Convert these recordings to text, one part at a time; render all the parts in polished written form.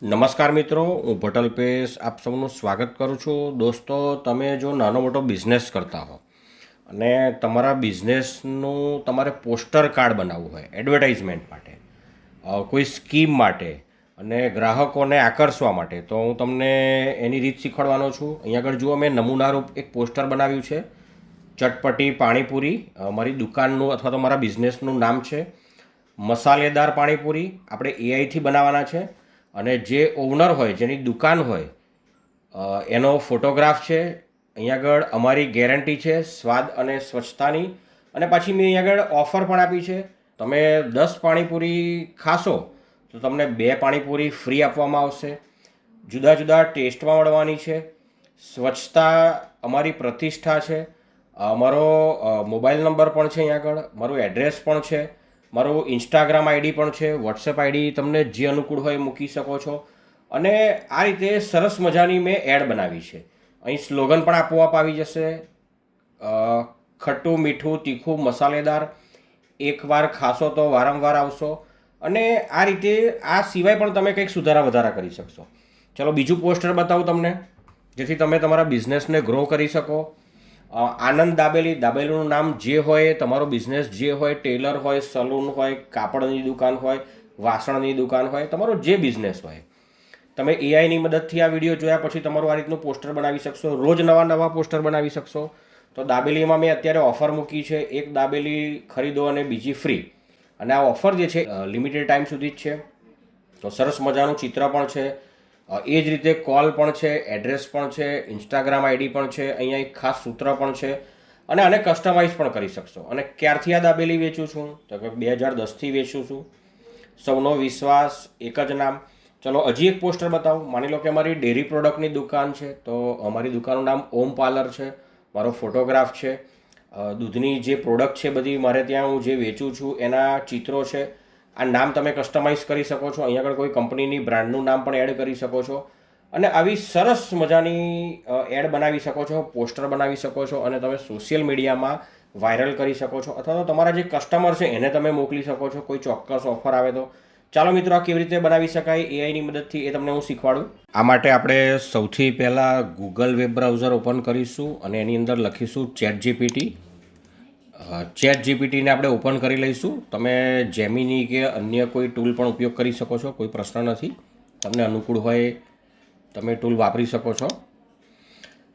નમસ્કાર મિત્રો, હું પટેલ પેશ આપ સૌનું સ્વાગત કરું છું. દોસ્તો, તમે જો નાનો મોટો બિઝનેસ કરતા હો અને તમારા બિઝનેસનું તમારે પોસ્ટર કાર્ડ બનાવવું હોય એડવર્ટાઇઝમેન્ટ માટે, કોઈ સ્કીમ માટે અને ગ્રાહકોને આકર્ષવા માટે, તો હું તમને એની રીત શીખવાડવાનો છું. અહીંયા આગળ જુઓ, મેં નમૂનારૂપ એક પોસ્ટર બનાવ્યું છે. ચટપટી પાણીપુરી મારી દુકાનનું અથવા તો મારા બિઝનેસનું નામ છે. મસાલેદાર પાણીપુરી આપણે એઆઈથી બનાવવાના છે અને જે ઓનર હોય, જેની દુકાન હોય, એનો ફોટોગ્રાફ છે. અહીંયા આગળ અમારી ગેરંટી છે સ્વાદ અને સ્વચ્છતાની. અને પાછી મેં અહીંયા આગળ ઓફર પણ આપી છે. તમે 10 પાણીપુરી ખાશો તો તમને 2 પાણીપુરી ફ્રી આપવામાં આવશે. જુદા જુદા ટેસ્ટમાં મળવાની છે. સ્વચ્છતા અમારી પ્રતિષ્ઠા છે. મારો મોબાઈલ નંબર પણ છે અહીંયા આગળ, મારું એડ્રેસ પણ છે, મારું ઇન્સ્ટાગ્રામ આઈડી પણ છે, વોટ્સએપ આઈડી, તમને જે અનુકૂળ હોય મૂકી શકો છો. અને આ રીતે સરસ મજાની મેં એડ બનાવી છે. અહીં સ્લોગન પણ આપોઆપ આવી જશે. ખટ્ટું મીઠું તીખું મસાલેદાર, એકવાર ખાશો તો વારંવાર આવશો. અને આ રીતે આ સિવાય પણ તમે કંઈક સુધારા વધારા કરી શકશો. ચલો બીજું પોસ્ટર બતાવું તમને, જેથી તમે તમારા બિઝનેસને ગ્રો કરી શકો. આનંદ દાબેલી, દાબેલીનું નામ જે હોય, તમારો બિઝનેસ જે હોય, ટેલર હોય, સલૂન હોય, કાપડની દુકાન હોય, વાસણની દુકાન હોય, તમારો જે બિઝનેસ હોય, તમે એઆઈની મદદથી આ વિડીયો જોયા પછી તમારું આ રીતનું પોસ્ટર બનાવી શકશો. રોજ નવા નવા પોસ્ટર બનાવી શકશો. તો દાબેલીમાં મેં અત્યારે ઓફર મૂકી છે, એક દાબેલી ખરીદો અને બીજી ફ્રી. અને આ ઓફર જે છે લિમિટેડ ટાઈમ સુધી જ છે. તો સરસ મજાનું ચિત્ર પણ છે. એ જ રીતે કોલ પણ છે, એડ્રેસ પણ છે, ઇન્સ્ટાગ્રામ આઈડી પણ છે, અહીંયા એક ખાસ સૂત્ર પણ છે. અને આને કસ્ટમાઇઝ પણ કરી શકશો. અને ક્યારથી આ દાબેલી વેચું છું તો કે 2010થી વેચું છું. સૌનો વિશ્વાસ, એક જ નામ. ચલો હજી એક પોસ્ટર બતાવું. માની લો કે અમારી ડેરી પ્રોડક્ટની દુકાન છે, તો અમારી દુકાનનું નામ ઓમ પાર્લર છે, મારો ફોટોગ્રાફ છે. દૂધની જે પ્રોડક્ટ છે બધી મારે ત્યાં હું જે વેચું છું એના ચિત્રો છે. આ નામ તમે કસ્ટમાઇઝ કરી શકો છો. અહીંયા આગળ કોઈ કંપનીની બ્રાન્ડનું નામ પણ એડ કરી શકો છો. અને આવી સરસ મજાની એડ બનાવી શકો છો, પોસ્ટર બનાવી શકો છો અને તમે સોશિયલ મીડિયામાં વાયરલ કરી શકો છો. અથવા તો તમારા જે કસ્ટમર છે એને તમે મોકલી શકો છો કોઈ ચોક્કસ ઓફર આવે તો. ચાલો મિત્રો, આ કેવી રીતે બનાવી શકાય એઆઈની મદદથી, એ તમને હું શીખવાડું. આ માટે આપણે સૌથી પહેલાં ગૂગલ વેબ બ્રાઉઝર ઓપન કરીશું અને એની અંદર લખીશું ChatGPT. ChatGPTને આપણે ઓપન કરી લઈશું. તમે જેમિની કે અન્ય કોઈ ટૂલ પણ ઉપયોગ કરી શકો છો, કોઈ પ્રશ્ન નથી. તમને અનુકૂળ હોય તમે ટૂલ વાપરી શકો છો.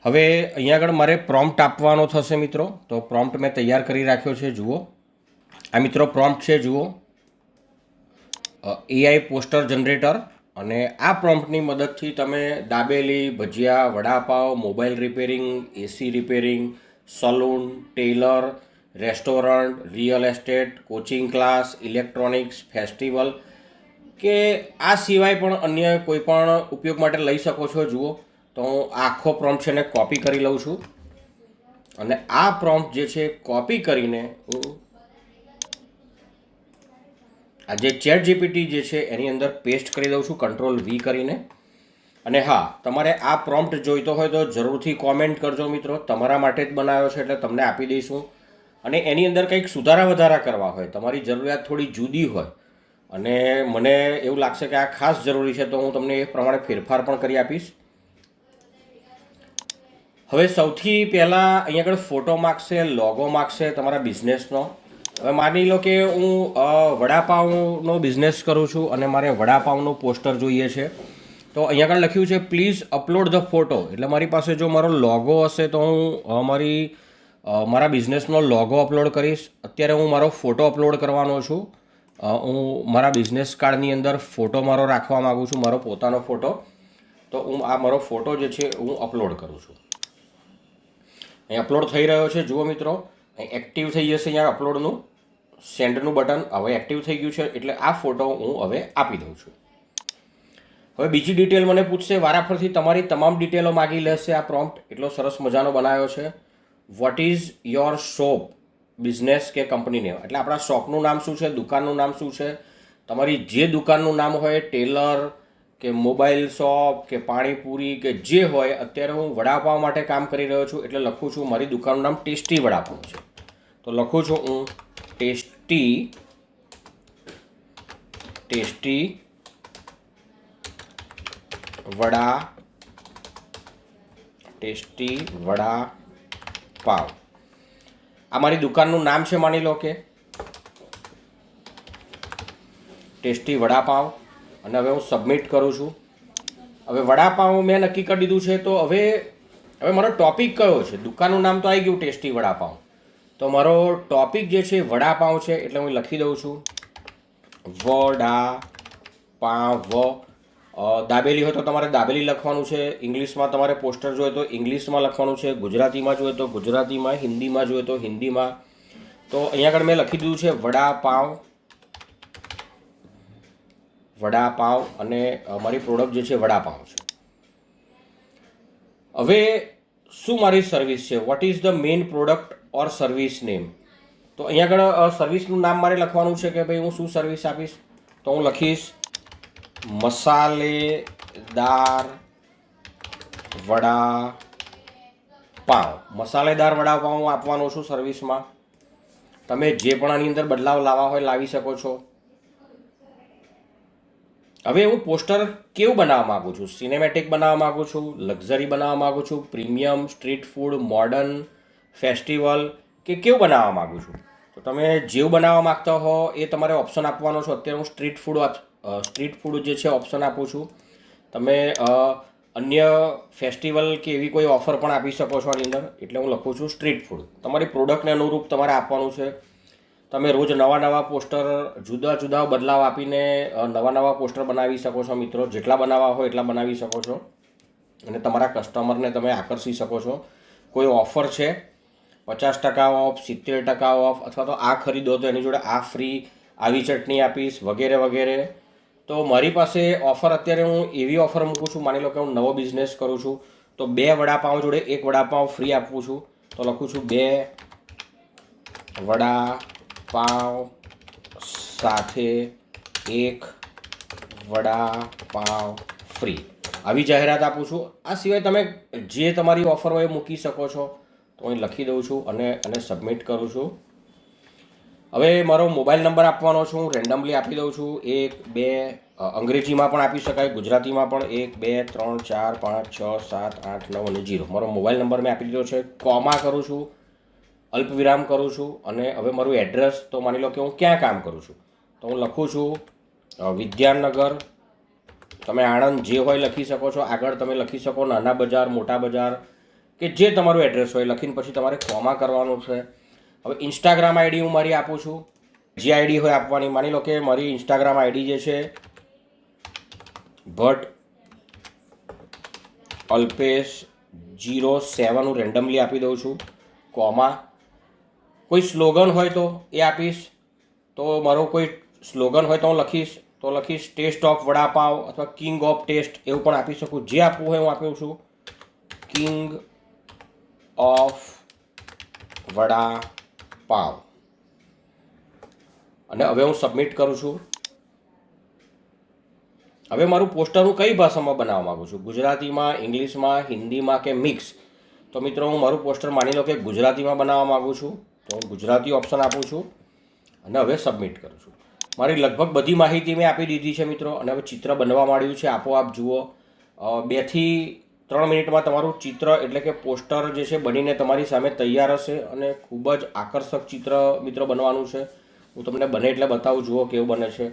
હવે અહીંયા આગળ મારે પ્રોમ્પ્ટ આપવાનો થશે મિત્રો. તો પ્રોમ્પ્ટ મેં તૈયાર કરી રાખ્યો છે. જુઓ, આ મિત્રો પ્રોમ્પ્ટ છે. જુઓ, એઆઈ પોસ્ટર જનરેટર. અને આ પ્રોમ્પ્ટની મદદથી તમે dabeli, bhajiya, vada pav, mobile repairing, AC repairing, salon, tailor, restaurant, real estate, coaching class, electronics, festival કે આ સિવાય પણ અન્ય કોઈ પણ ઉપયોગ માટે લઈ શકો છો. જુઓ, તો હું આખો પ્રોમ્પ્ટ છે ને કોપી કરી લઉં છું. અને આ પ્રોમ્પ્ટ જે છે કોપી કરીને હું આ જે ChatGPT જે છે એની અંદર પેસ્ટ કરી દઉં છું, Ctrl+V કરીને. અને હા, તમારે આ પ્રોમ્પ્ટ જોઈતો હોય તો જરૂરથી કોમેન્ટ કરજો મિત્રો. તમારા માટે જ બનાવ્યો છે એટલે તમને આપી દઈશું. અને એની અંદર કંઈક સુધારા વધારા કરવા હોય, તમારી જરૂરિયાત થોડી જુદી હોય અને મને એવું લાગશે કે આ ખાસ જરૂરી છે, તો હું તમને એ પ્રમાણે ફેરફાર પણ કરી આપીશ. હવે સૌથી પહેલાં અહીંયા આગળ ફોટો માગશે, લોગો માગશે તમારા બિઝનેસનો. હવે માની લો કે હું વડાપાવનો બિઝનેસ કરું છું અને મારે વડાપાવનું પોસ્ટર જોઈએ છે. તો અહીંયા આગળ લખ્યું છે પ્લીઝ અપલોડ ધ ફોટો. એટલે મારી પાસે જો મારો લોગો હશે તો હું મારા બિઝનેસનો લોગો અપલોડ કરીશ. અત્યારે હું મારો ફોટો અપલોડ કરવાનો છું. હું મારા બિઝનેસ કાર્ડની અંદર ફોટો મારો રાખવા માગું છું, મારો પોતાનો ફોટો. તો હું આ મારો ફોટો જે છે હું અપલોડ કરું છું. અહીં અપલોડ થઈ રહ્યો છે. જુઓ મિત્રો, અહીં એક્ટિવ થઈ જશે અહીંયા અપલોડનું સેન્ડનું બટન. હવે એક્ટિવ થઈ ગયું છે એટલે આ ફોટો હું હવે આપી દઉં છું. હવે બીજી ડિટેલ મને પૂછશે, વારાફરથી તમારી તમામ ડિટેલો માગી લેશે. આ પ્રોમ્પ્ટ એટલો સરસ મજાનો બનાવ્યો છે. What is your shop, business કે કંપની નેમ. એટલે આપણા શોપનું નામ શું છે, દુકાનનું નામ શું છે, તમારી જે દુકાનનું નામ હોય, ટેલર કે મોબાઈલ શોપ કે પાણીપુરી કે જે હોય. અત્યારે હું વડાપાવ માટે કામ કરી રહ્યો છું એટલે લખું છું મારી દુકાનનું નામ ટેસ્ટી વડાપાવ છે. તો લખું છું હું ટેસ્ટી વડા, ટેસ્ટી વડા પાવ. આ મારી દુકાનનું નામ છે, માની લો કે ટેસ્ટી વડાપાવ. અને હવે હું સબમિટ કરું છું. હવે વડાપાવ મેં નક્કી કરી દીધું છે. તો હવે મારો ટોપિક કયો છે? દુકાનનું નામ તો આવી ગયું ટેસ્ટી વડાપાવ. તો મારો ટોપિક જે છે વડાપાવ છે, એટલે હું લખી દઉં છું વડાપાવ. દાબેલી હોય તો તમારે દાબેલી લખવાનું છે. ઇંગ્લિશમાં તમારે પોસ્ટર જોઈએ તો ઇંગ્લિશમાં લખવાનું છે. ગુજરાતીમાં જોઈએ તો ગુજરાતીમાં, હિન્દીમાં જોઈએ તો હિન્દીમાં. તો અહીંયા આગળ મેં લખી દીધું છે વડાપાવ. અને મારી પ્રોડક્ટ જે છે વડાપાવ છે. હવે શું મારી સર્વિસ છે? What is the main product or service name? તો અહીંયા આગળ સર્વિસનું નામ મારે લખવાનું છે કે ભાઈ હું શું સર્વિસ આપીશ. તો હું લખીશ મસાલેદાર વડાપાવ. મસાલેદાર વડાપાવ હું આપવાનો છું સર્વિસમાં. તમે જે પણ આની અંદર બદલાવ લાવવા હોય લાવી શકો છો. હવે હું પોસ્ટર કેવું બનાવવા માગું છું? સિનેમેટિક બનાવવા માગું છું, લક્ઝરી બનાવવા માગું છું, premium, street food, modern, festival કે કેવું બનાવવા માગું છું? તો તમે જેવું બનાવવા માગતા હો એ તમારે ઓપ્શન આપવાનો છો. અત્યારે હું સ્ટ્રીટ ફૂડ જે છે ઓપ્શન આપું છું. તમે અન્ય ફેસ્ટિવલ કે એવી કોઈ ઓફર પણ આપી શકો છો આની અંદર. એટલે હું લખું છું સ્ટ્રીટ ફૂડ. તમારી પ્રોડક્ટને અનુરૂપ તમારે આપવાનું છે. તમે રોજ નવા પોસ્ટર જુદા જુદા બદલાવ આપીને નવા પોસ્ટર બનાવી શકો છો મિત્રો. જેટલા બનાવવા હોય એટલા બનાવી શકો છો અને તમારા કસ્ટમરને તમે આકર્ષી શકો છો. કોઈ ઓફર છે 50% ઓફ, 70% ઓફ, અથવા તો આ ખરીદો તો એની જોડે આ ફ્રી, આવી ચટણી આપીશ વગેરે વગેરે. તો મારી પાસે ઓફર અત્યારે હું એવી ઓફર મૂકું છું. માની લો કે હું નવો બિઝનેસ કરું છું તો 2 વડાપાવ જોડે 1 વડાપાવ ફ્રી આપું છું. તો લખું છું 2 વડાપાવ સાથે 1 વડાપાવ ફ્રી, આવી જાહેરાત આપું છું. આ સિવાય તમે જે તમારી ઓફર હોય એ મૂકી શકો છો. તો હું લખી દઉં છું અને સબમિટ કરું છું. હવે મારો મોબાઈલ નંબર આપવાનો છું. હું રેન્ડમલી આપી દઉં છું. 1 2, અંગ્રેજીમાં પણ આપી શકાય, ગુજરાતીમાં પણ 1 2 3 4 5 6 7 8 9 અને 0. મારો મોબાઈલ નંબર મેં આપી દીધો છે. કોમા કરું છું, અલ્પ વિરામ કરું છું. અને હવે મારું એડ્રેસ તો માની લો કે હું ક્યાં કામ કરું છું. તો હું લખું છું વિદ્યાનગર. તમે આણંદ જે હોય લખી શકો છો. આગળ તમે લખી શકો નાના બજાર, મોટા બજાર કે જે તમારું એડ્રેસ હોય લખીને પછી તમારે કોમા કરવાનું છે. હવે ઇન્સ્ટાગ્રામ આઈડી હું મારી આપું છું. જે આઈડી હોય આપવાની. માની લો કે મારી ઇન્સ્ટાગ્રામ આઈડી જે છે ભટ્ટ અલ્પેશ 07 હું રેન્ડમલી આપી દઉં છું. કોમા. કોઈ સ્લોગન હોય તો એ આપીશ. તો મારો કોઈ સ્લોગન હોય તો હું લખીશ ટેસ્ટ ઓફ વડાપાવ અથવા કિંગ ઓફ ટેસ્ટ એવું પણ આપી શકું. જે આપવું હોય હું આપું છું કિંગ ઓફ વડાપાવ. અને હવે હું સબમિટ કરું છું. હવે મારું પોસ્ટર હું કઈ ભાષામાં બનાવવા માગું છું? ગુજરાતીમાં, ઇંગ્લિશમાં, હિન્દીમાં કે મિક્સ? તો મિત્રો હું મારું પોસ્ટર માની લો કે ગુજરાતીમાં બનાવવા માગું છું. તો હું ગુજરાતી ઓપ્શન આપું છું અને હવે સબમિટ કરું છું. મારી લગભગ બધી માહિતી મેં આપી દીધી છે મિત્રો. અને હવે ચિત્ર બનવા માંડ્યું છે. આપોઆપ જુઓ 2 થી 3 મિનિટમાં તમારું ચિત્ર એટલે કે પોસ્ટર જે છે બનીને તમારી સામે તૈયાર હશે. અને ખૂબ જ આકર્ષક ચિત્ર મિત્રો બનવાનું છે. હું તમને બને એટલે બતાવું. જુઓ કેવું બને છે.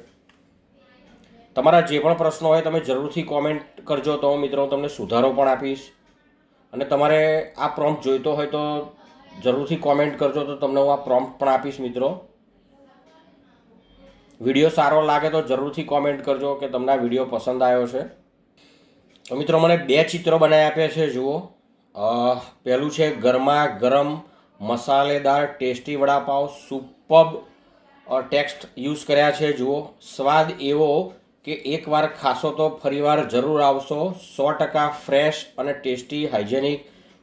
તમારા જે પણ પ્રશ્નો હોય તમે જરૂરથી કોમેન્ટ કરજો. તો મિત્રો હું તમને સુધારો પણ આપીશ. અને તમારે આ પ્રોમ્પ્ટ જોઈતો હોય તો જરૂરથી કોમેન્ટ કરજો. તો તમને હું આ પ્રોમ્પ્ટ પણ આપીશ મિત્રો. વિડીયો સારો લાગે તો જરૂરથી કોમેન્ટ કરજો કે તમને આ વિડીયો પસંદ આવ્યો છે. તો મિત્રો મને 2 ચિત્રો બનાવી આપ્યા છે. જુઓ, પહેલું છે ગરમા ગરમ મસાલેદાર tasty vada pav. Superb text use કર્યા છે. જુઓ, સ્વાદ એવો કે એકવાર ખાશો તો ફરીવાર જરૂર આવશો. 100% ફ્રેશ અને ટેસ્ટી હાઇજેનિક.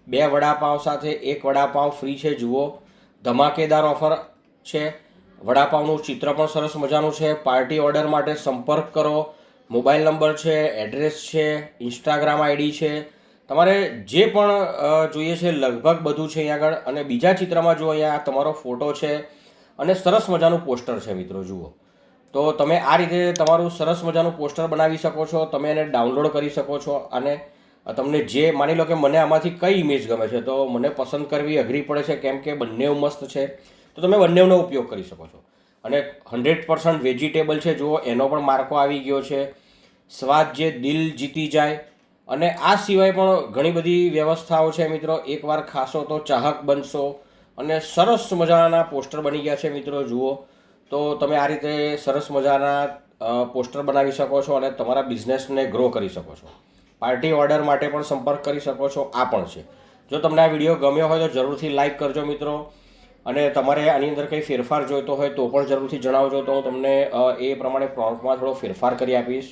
2 વડાપાવ સાથે 1 વડાપાવ ફ્રી છે. જુઓ, ધમાકેદાર ઓફર છે. વડાપાવનું ચિત્ર પણ સરસ મજાનું છે. પાર્ટી ઓર્ડર માટે સંપર્ક કરો. મોબાઈલ નંબર છે, એડ્રેસ છે, ઇન્સ્ટાગ્રામ આઈડી છે. તમારે જે પણ જોઈએ છે લગભગ બધું છે અહીંયા આગળ. અને બીજા ચિત્રમાં જુઓ, અહીંયા તમારો ફોટો છે અને સરસ મજાનું પોસ્ટર છે મિત્રો. જુઓ, તો તમે આ રીતે તમારું સરસ મજાનું પોસ્ટર બનાવી શકો છો. તમે એને ડાઉનલોડ કરી શકો છો અને તમને જે માની લો કે મને આમાંથી કઈ ઇમેજ ગમે છે તો મને પસંદ કરવી અઘરી પડે છે કેમ કે બંને મસ્ત છે, તો તમે બંનેનો ઉપયોગ કરી શકો છો. અને 100% વેજીટેબલ છે, જુઓ એનો પણ માર્કો આવી ગયો છે. સ્વાદ જે દિલ જીતી જાય. અને આ સિવાય પણ ઘણી બધી વ્યવસ્થાઓ છે મિત્રો. એકવાર ખાશો તો ચાહક બનશો. અને સરસ મજાના પોસ્ટર બની ગયા છે મિત્રો, જુઓ. તો તમે આ રીતે સરસ મજાના પોસ્ટર બનાવી શકો છો અને તમારા બિઝનેસને ગ્રો કરી શકો છો. પાર્ટી ઓર્ડર માટે પણ સંપર્ક કરી શકો છો, આ પણ છે. જો તમને આ વિડીયો ગમ્યો હોય તો જરૂરથી લાઇક કરજો મિત્રો. અને તમારે આની અંદર કંઈ ફેરફાર જોઈતો હોય તો પણ જરૂરથી જણાવજો, તો હું તમને એ પ્રમાણે પ્રોમ્પ્ટમાં થોડો ફેરફાર કરી આપીશ.